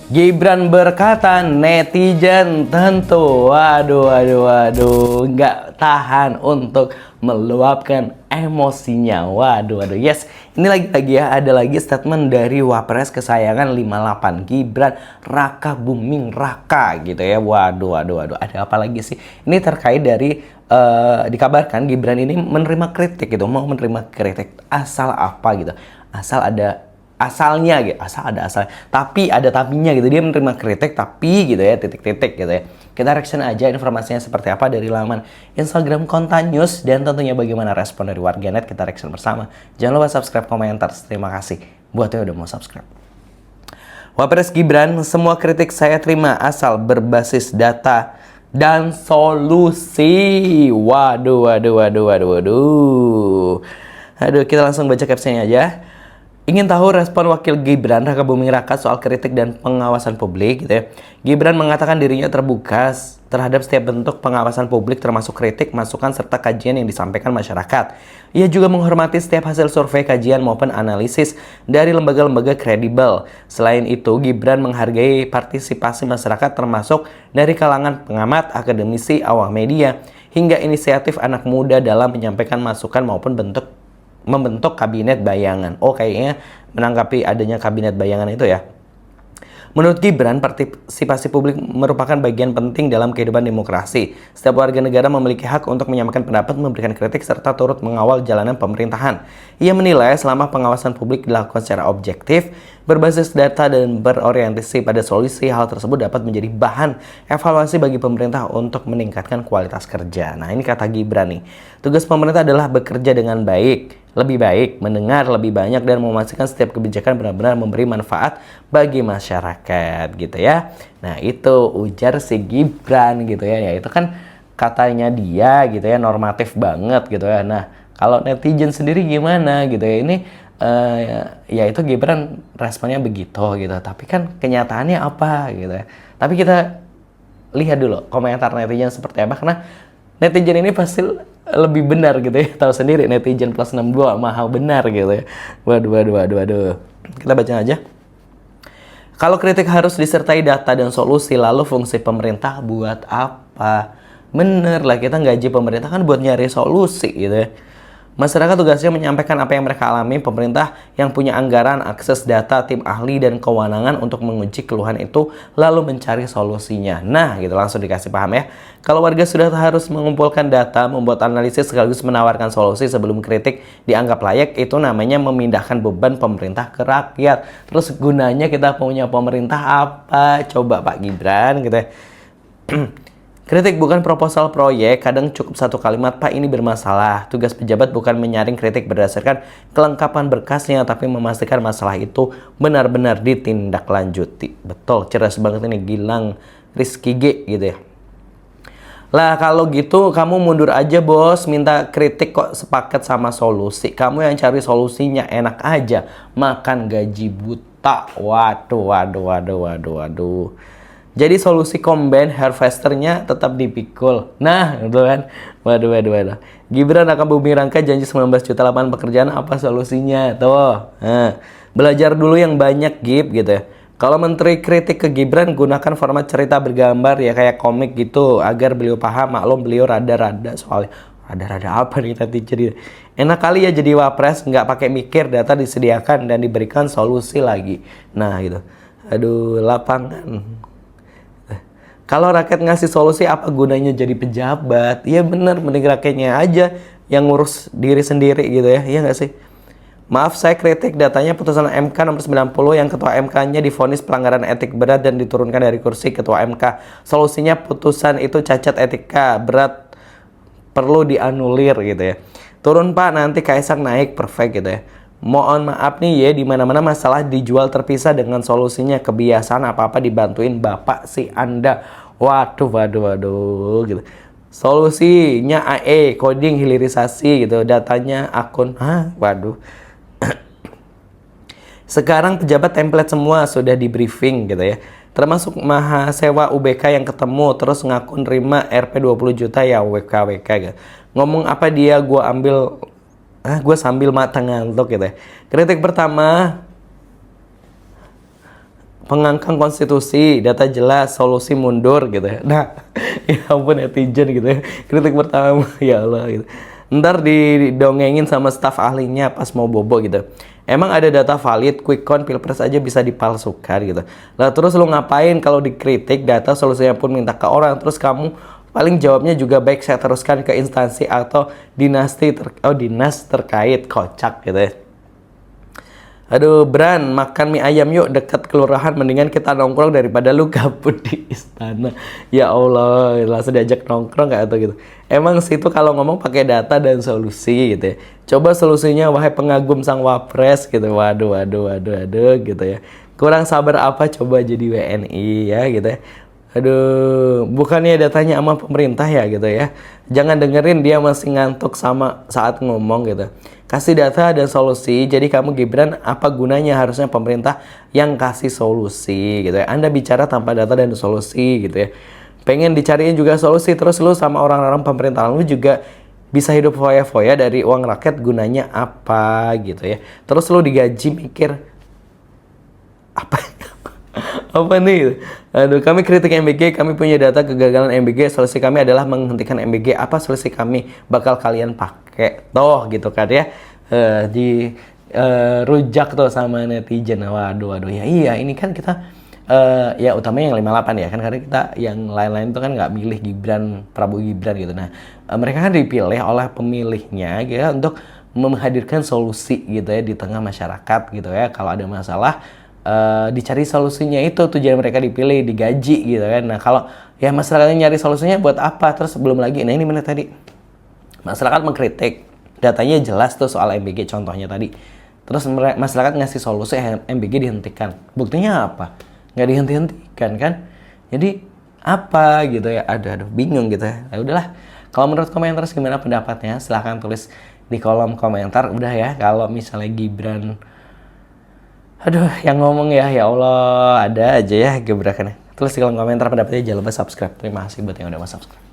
Gibran berkata netizen tentu waduh nggak tahan untuk meluapkan emosinya. Waduh yes, ini lagi-lagi ya, ada lagi statement dari Wapres kesayangan 58 Gibran Raka Buming Raka gitu ya. Waduh ada apa lagi sih ini terkait dari dikabarkan Gibran ini menerima kritik gitu, mau menerima kritik asal apa gitu, asal ada asalnya gitu, asal tapi ada tapinya gitu, dia menerima kritik tapi gitu ya, titik-titik gitu ya. Kita reaction aja informasinya seperti apa dari laman Instagram Konta News, dan tentunya bagaimana respon dari warganet, kita reaction bersama. Jangan lupa subscribe, komentar. Terima kasih buat yang udah mau subscribe. Wapres Gibran, semua kritik saya terima asal berbasis data dan solusi. Waduh. Aduh, kita langsung baca captionnya aja. Ingin tahu respon Wakil Gibran Raka Buming Raka soal kritik dan pengawasan publik gitu ya. Gibran mengatakan dirinya terbuka terhadap setiap bentuk pengawasan publik termasuk kritik, masukan, serta kajian yang disampaikan masyarakat. Ia juga menghormati setiap hasil survei, kajian maupun analisis dari lembaga-lembaga kredibel. Selain itu, Gibran menghargai partisipasi masyarakat termasuk dari kalangan pengamat, akademisi, awam media, hingga inisiatif anak muda dalam menyampaikan masukan maupun membentuk kabinet bayangan. Oh, kayaknya menanggapi adanya kabinet bayangan itu ya. Menurut Gibran, partisipasi publik merupakan bagian penting dalam kehidupan demokrasi. Setiap warga negara memiliki hak untuk menyampaikan pendapat, memberikan kritik, serta turut mengawal jalanan pemerintahan. Ia menilai selama pengawasan publik dilakukan secara objektif, berbasis data dan berorientasi pada solusi, hal tersebut dapat menjadi bahan evaluasi bagi pemerintah untuk meningkatkan kualitas kerja. Nah, ini kata Gibran nih. Tugas pemerintah adalah bekerja dengan baik, lebih baik, mendengar lebih banyak, dan memastikan setiap kebijakan benar-benar memberi manfaat bagi masyarakat gitu ya. Nah, itu ujar si Gibran gitu ya. Ya itu kan katanya dia gitu ya, normatif banget gitu ya. Nah, kalau netizen sendiri gimana gitu ya. Ini ya itu Gibran responnya begitu gitu. Tapi kan kenyataannya apa gitu ya. Tapi kita lihat dulu komentar netizen seperti apa, karena netizen ini pasti lebih benar gitu ya. Tahu sendiri netizen plus 62 mahal benar gitu ya. Waduh. Kita baca aja. Kalau kritik harus disertai data dan solusi, lalu fungsi pemerintah buat apa? Bener lah, kita gaji pemerintah kan buat nyari solusi gitu ya. Masyarakat tugasnya menyampaikan apa yang mereka alami, pemerintah yang punya anggaran, akses data, tim ahli, dan kewenangan untuk menguji keluhan itu, lalu mencari solusinya. Nah, gitu langsung dikasih paham ya. Kalau warga sudah harus mengumpulkan data, membuat analisis, sekaligus menawarkan solusi sebelum kritik dianggap layak, itu namanya memindahkan beban pemerintah ke rakyat. Terus gunanya kita punya pemerintah apa? Coba Pak Gibran gitu ya. Kritik bukan proposal proyek, kadang cukup satu kalimat, Pak ini bermasalah. Tugas pejabat bukan menyaring kritik berdasarkan kelengkapan berkasnya, tapi memastikan masalah itu benar-benar ditindaklanjuti. Betul, cerdas banget ini Gilang Rizky G gitu ya. Lah kalau gitu kamu mundur aja bos, minta kritik kok sepaket sama solusi. Kamu yang cari solusinya enak aja, makan gaji buta. Waduh. Jadi solusi combine harvesternya tetap dipikul. Nah, gitu kan. Waduh. Gibran Raka Buming Raka janji 19 juta lapangan pekerjaan, apa solusinya? Tuh. Nah, belajar dulu yang banyak Gib gitu ya. Kalau menteri kritik ke Gibran, gunakan format cerita bergambar ya, kayak komik gitu, agar beliau paham. Maklum beliau rada-rada soalnya. Rada-rada apa nih tadi jadi. Enak kali ya jadi wapres, nggak pakai mikir, data disediakan dan diberikan solusi lagi. Nah gitu. Aduh, lapangan. Kalau rakyat ngasih solusi, apa gunanya jadi pejabat? Iya bener, mending rakyatnya aja yang ngurus diri sendiri gitu ya. Iya nggak sih? Maaf, saya kritik datanya putusan MK nomor 90 yang ketua MK-nya divonis pelanggaran etik berat dan diturunkan dari kursi ketua MK. Solusinya putusan itu cacat etika berat, perlu dianulir gitu ya. Turun Pak, nanti Kaisang naik, perfect gitu ya. Mohon maaf nih ya, dimana-mana masalah dijual terpisah dengan solusinya. Kebiasaan apa-apa dibantuin bapak si Anda. Waduh gitu. Solusinya AE, coding hilirisasi gitu, datanya akun. Waduh. Sekarang pejabat template semua sudah di briefing gitu ya. Termasuk mahasiswa UBK yang ketemu terus ngaku nerima RP 20 juta ya WK gitu. Ngomong apa dia, gue sambil mata ngantuk gitu ya. Kritik pertama, pengangkang konstitusi, data jelas, solusi mundur gitu ya. Nah, ya ampun netizen gitu ya. Kritik pertama, ya Allah gitu. Ntar didongengin sama staf ahlinya pas mau bobo gitu. Emang ada data valid, quick count pilpres aja bisa dipalsukan gitu. Lah terus lu ngapain kalau dikritik data solusinya pun minta ke orang, terus kamu paling jawabnya juga baik saya teruskan ke instansi atau dinas terkait, kocak gitu ya. Aduh, Bran, makan mie ayam yuk dekat kelurahan, mendingan kita nongkrong daripada lu gabut di istana. Ya Allah, langsung diajak nongkrong kayak atau gitu. Emang situ kalau ngomong pakai data dan solusi gitu ya. Coba solusinya wahai pengagum sang wapres gitu. Waduh gitu ya. Kurang sabar apa coba jadi WNI ya gitu ya. Aduh, bukannya datanya sama pemerintah ya gitu ya. Jangan dengerin dia masih ngantuk sama saat ngomong gitu. Kasih data dan solusi. Jadi kamu Gibran, apa gunanya harusnya pemerintah yang kasih solusi gitu ya. Anda bicara tanpa data dan solusi gitu ya. Pengen dicariin juga solusi, terus lu sama orang-orang pemerintahan lu juga bisa hidup foya-foya dari uang rakyat, gunanya apa gitu ya. Terus lu digaji mikir apa apa nih? Aduh, kami kritik MBG, kami punya data kegagalan MBG, solusi kami adalah menghentikan MBG. Apa solusi kami? Bakal kalian pakai toh gitu kan ya. Di rujak tuh sama netizen. Waduh ya iya, ini kan kita ya utamanya yang 58 ya kan, karena kita yang lain-lain itu kan nggak milih Prabowo Gibran gitu. Nah, mereka kan dipilih oleh pemilihnya gitu ya, untuk menghadirkan solusi gitu ya di tengah masyarakat gitu ya. Kalau ada masalah dicari solusinya, itu tujuan mereka dipilih, digaji gitu kan. Nah kalau ya masyarakatnya nyari solusinya buat apa? Terus belum lagi, nah ini mana tadi masyarakat mengkritik, datanya jelas tuh soal MBG contohnya tadi. Terus masyarakat ngasih solusi MBG dihentikan, buktinya apa? Nggak dihenti-hentikan kan? Jadi apa gitu ya? Aduh bingung gitu ya. Ya udahlah. Kalau menurut komentar gimana pendapatnya? Silahkan tulis di kolom komentar. Udah ya, kalau misalnya Gibran, aduh, yang ngomong ya Allah, ada aja ya gebrakannya. Tulis di kolom komentar pendapatnya, jangan lupa subscribe. Terima kasih buat yang udah mau subscribe.